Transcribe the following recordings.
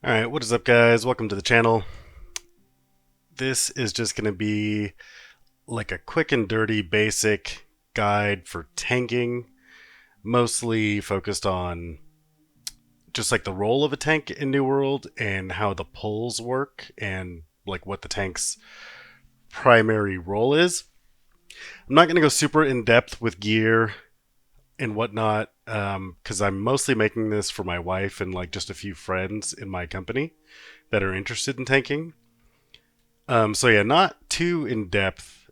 Alright, what is up guys? Welcome to the channel. This is just going to be like a quick and dirty basic guide for tanking, mostly focused on just like the role of a tank in New World and how the pulls work and like what the tank's primary role is. I'm not going to go super in depth with gear and whatnot because I'm mostly making this for my wife and like just a few friends in my company that are interested in tanking. So yeah, not too in depth,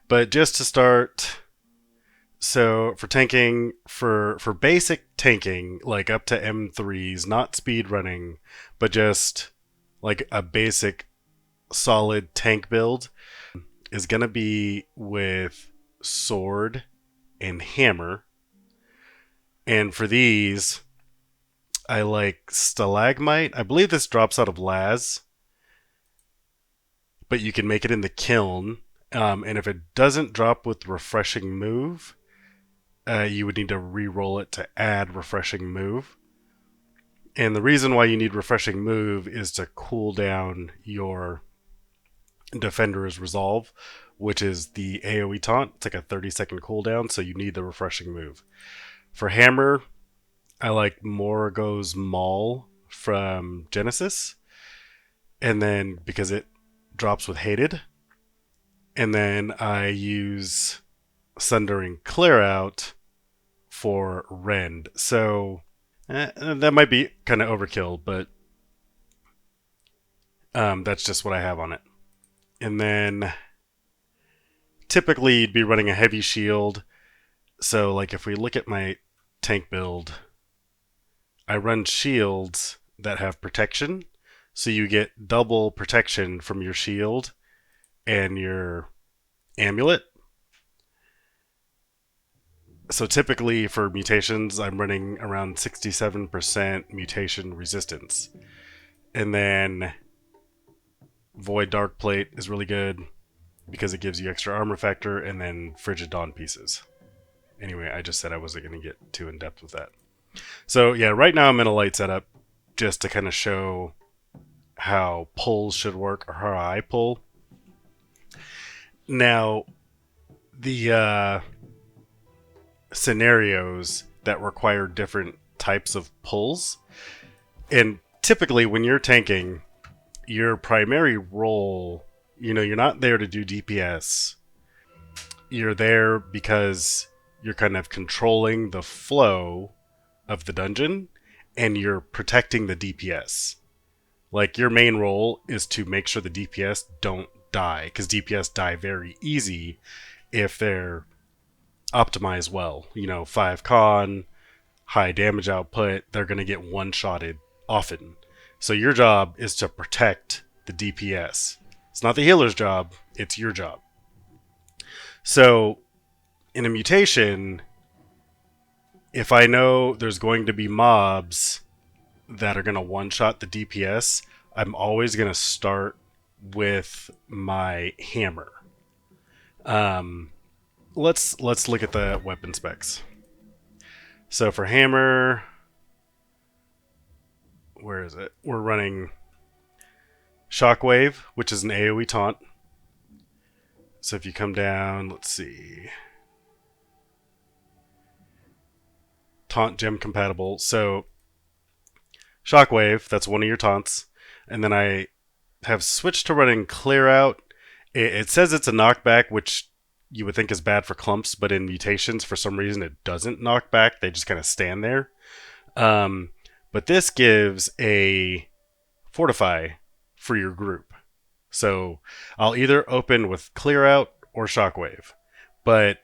but just to start. So for tanking, for basic tanking, like up to M3s, not speed running, but just like a basic solid tank build, is gonna be with sword and hammer. And for these, I like stalagmite. I believe this drops out of Laz, but you can make it in the kiln. And if it doesn't drop with refreshing move, you would need to re-roll it to add refreshing move. And the reason why you need refreshing move is to cool down your defender's resolve, which is the AoE taunt. It's like a 30-second cooldown, so you need the refreshing move. For hammer, I like Morgo's Maul from Genesis, and then because it drops with hated, and then I use Sundering Clear Out for Rend. So that might be kind of overkill, but that's just what I have on it. And then typically you'd be running a heavy shield. So like if we look at my tank build, I run shields that have protection. So you get double protection from your shield and your amulet. So typically for mutations, I'm running around 67% mutation resistance. And then Void Dark Plate is really good because it gives you extra armor factor, and then Frigid Dawn pieces. Anyway, I just said I wasn't going to get too in depth with that. So yeah, right now I'm in a light setup just to kind of show how pulls should work, or how I pull. Now, the scenarios that require different types of pulls, and typically when you're tanking, your primary role, you're not there to do DPS. You're there because you're kind of controlling the flow of the dungeon and you're protecting the DPS. Like your main role is to make sure the DPS don't die, because DPS die very easy if they're optimized well. 5 con, high damage output, they're going to get one-shotted often. So your job is to protect the DPS. It's not the healer's job, it's your job. So in a mutation, if I know there's going to be mobs that are going to one-shot the DPS, I'm always going to start with my hammer. Let's look at the weapon specs. So for hammer, where is it? We're running Shockwave, which is an AoE taunt. So if you come down, let's see. Taunt gem compatible. So Shockwave, that's one of your taunts. And then I have switched to running Clear Out. It says it's a knockback, which you would think is bad for clumps, but in mutations, for some reason, it doesn't knock back. They just kind of stand there. But this gives a Fortify for your group. So I'll either open with Clear Out or Shockwave. But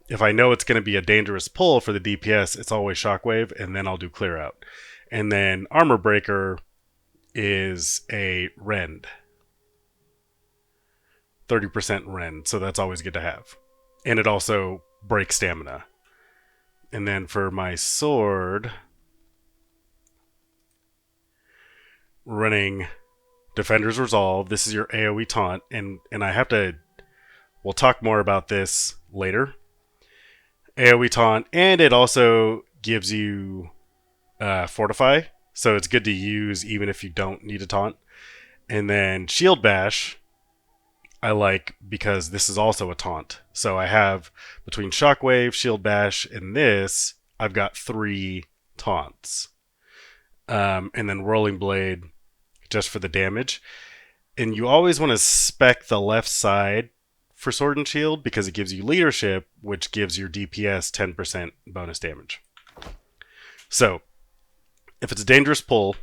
if I know it's going to be a dangerous pull for the DPS, it's always Shockwave, and then I'll do Clear Out. And then Armor Breaker is a Rend. 30% Rend, so that's always good to have. And it also breaks stamina. And then for my sword, running Defender's Resolve. This is your AoE taunt, and I have to... We'll talk more about this later. AoE taunt, and it also gives you Fortify, So it's good to use even if you don't need a taunt. And then Shield Bash, I like because this is also a taunt. So I have between Shockwave, Shield Bash, and this, I've got 3 taunts. And then Whirling Blade just for the damage. And you always want to spec the left side for Sword and Shield because it gives you leadership, which gives your DPS 10% bonus damage. So, if it's a dangerous pull,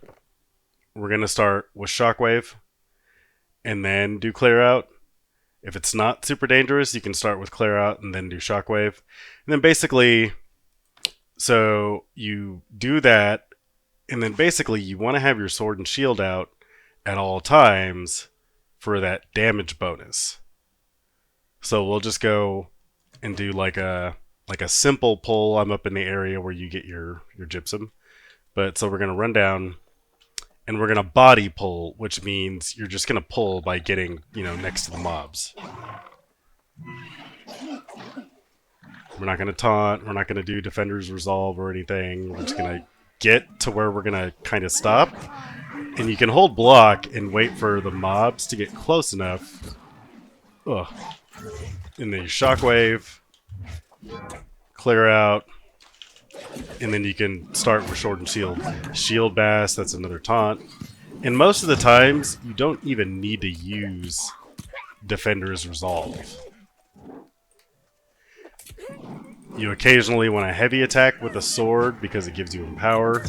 we're going to start with Shockwave and then do Clear Out. If it's not super dangerous, you can start with Clear Out and then do Shockwave. And then basically, so you do that, and then basically you want to have your Sword and Shield out at all times for that damage bonus. So we'll just go and do like a simple pull. I'm up in the area where you get your gypsum. But so we're going to run down and we're going to body pull, which means you're just going to pull by getting, next to the mobs. We're not going to taunt. We're not going to do Defender's Resolve or anything. We're just going to get to where we're going to kind of stop. And you can hold block and wait for the mobs to get close enough. Ugh. And then you Shockwave, Clear Out, and then you can start with Sword and Shield. Shield Bash, that's another taunt. And most of the times, you don't even need to use Defender's Resolve. You occasionally want a heavy attack with a sword because it gives you Empower.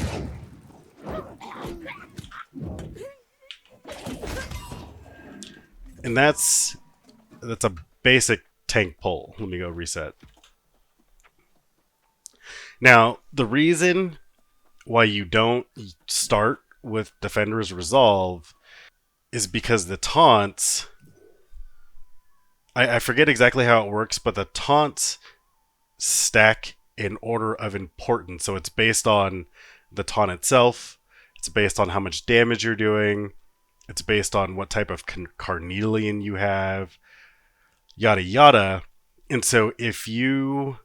And that's a basic tank pull. Let me go reset. Now, the reason why you don't start with Defender's Resolve is because the taunts... I forget exactly how it works, but the taunts stack in order of importance. So it's based on the taunt itself. It's based on how much damage you're doing. It's based on what type of carnelian you have. Yada yada. And so if you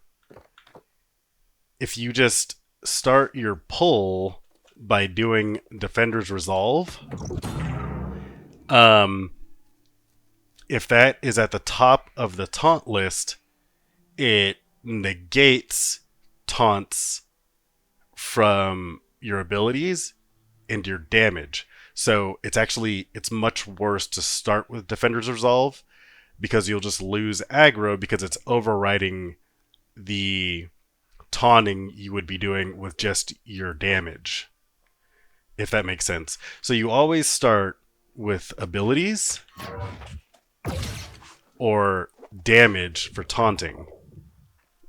just start your pull by doing Defender's Resolve, if that is at the top of the taunt list, it negates taunts from your abilities and your damage. So it's much worse to start with Defender's Resolve because you'll just lose aggro because it's overriding the taunting you would be doing with just your damage, if that makes sense. So you always start with abilities or damage for taunting.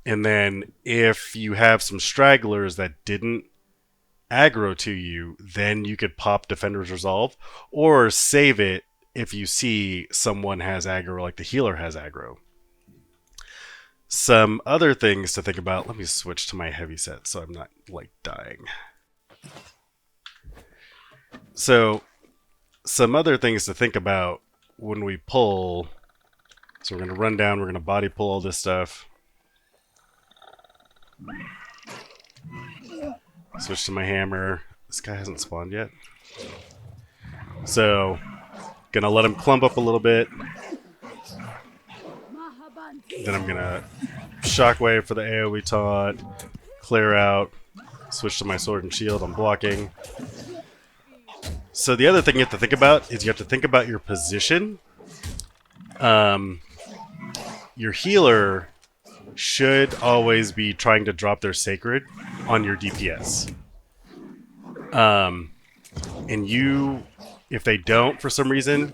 And then if you have some stragglers that didn't aggro to you, then you could pop Defender's Resolve or save it if you see someone has aggro, like the healer has aggro. Some other things to think about. Let me switch to my heavy set so I'm not dying. So some other things to think about when we pull. So we're going to run down, we're going to body pull all this stuff. Switch to my hammer. This guy hasn't spawned yet. So, gonna let him clump up a little bit. Then I'm gonna Shockwave for the AoE taunt. Clear Out. Switch to my Sword and Shield. I'm blocking. So the other thing you have to think about is you have to think about your position. Your healer should always be trying to drop their Sacred on your DPS. And if they don't for some reason,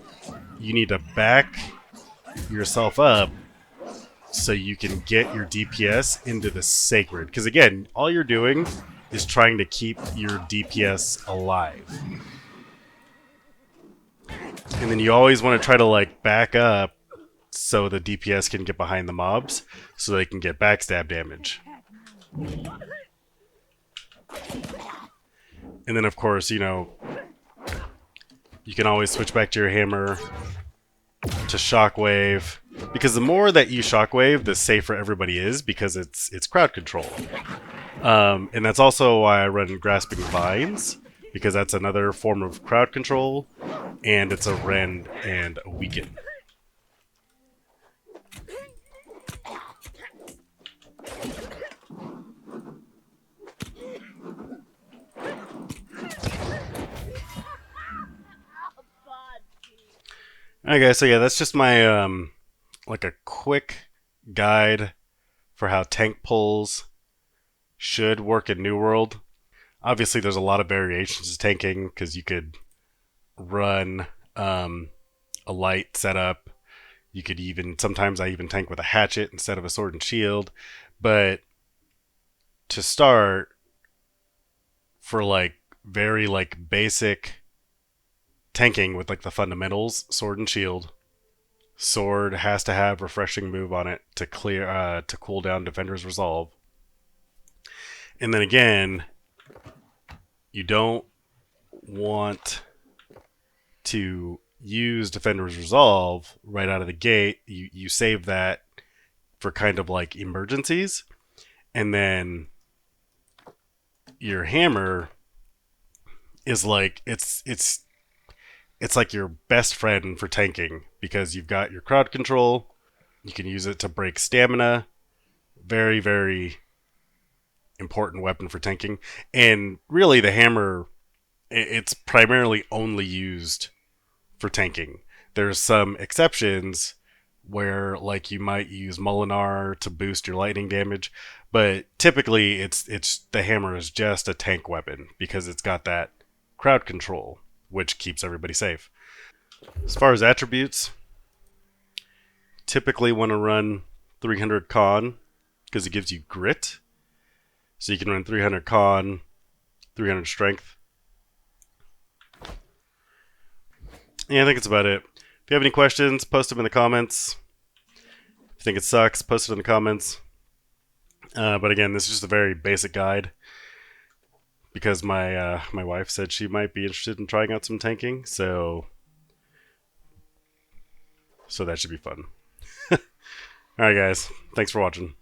you need to back yourself up so you can get your DPS into the Sacred. Because again, all you're doing is trying to keep your DPS alive. And then you always want to try to back up so the DPS can get behind the mobs so they can get backstab damage. And then of course, you can always switch back to your hammer to Shockwave, because the more that you Shockwave, the safer everybody is, because it's crowd control. And that's also why I run Grasping Vines, because that's another form of crowd control, and it's a rend and a weaken. Okay, so yeah, that's just my like a quick guide for how tank pulls should work in New World. Obviously, there's a lot of variations to tanking because you could run a light setup. You could even sometimes I even tank with a hatchet instead of a sword and shield. But to start, for like very like basic tanking with like the fundamentals, sword and shield. Sword has to have refreshing move on it to clear to cool down defender's resolve. And then again, you don't want to use defender's resolve right out of the gate. You save that for kind of like emergencies, and then your hammer is like it's like your best friend for tanking because you've got your crowd control. You can use it to break stamina. Very, very important weapon for tanking. And really, the hammer, it's primarily only used for tanking. There's some exceptions where, like, you might use Molinar to boost your lightning damage, but typically, it's the hammer is just a tank weapon because it's got that crowd control, which keeps everybody safe. As far as attributes, typically want to run 300 con because it gives you grit. So you can run 300 con, 300 strength. Yeah, I think it's about it. If you have any questions, post them in the comments. If you think it sucks, post it in the comments. But again, this is just a very basic guide because my wife said she might be interested in trying out some tanking, so that should be fun. All right, guys, thanks for watching.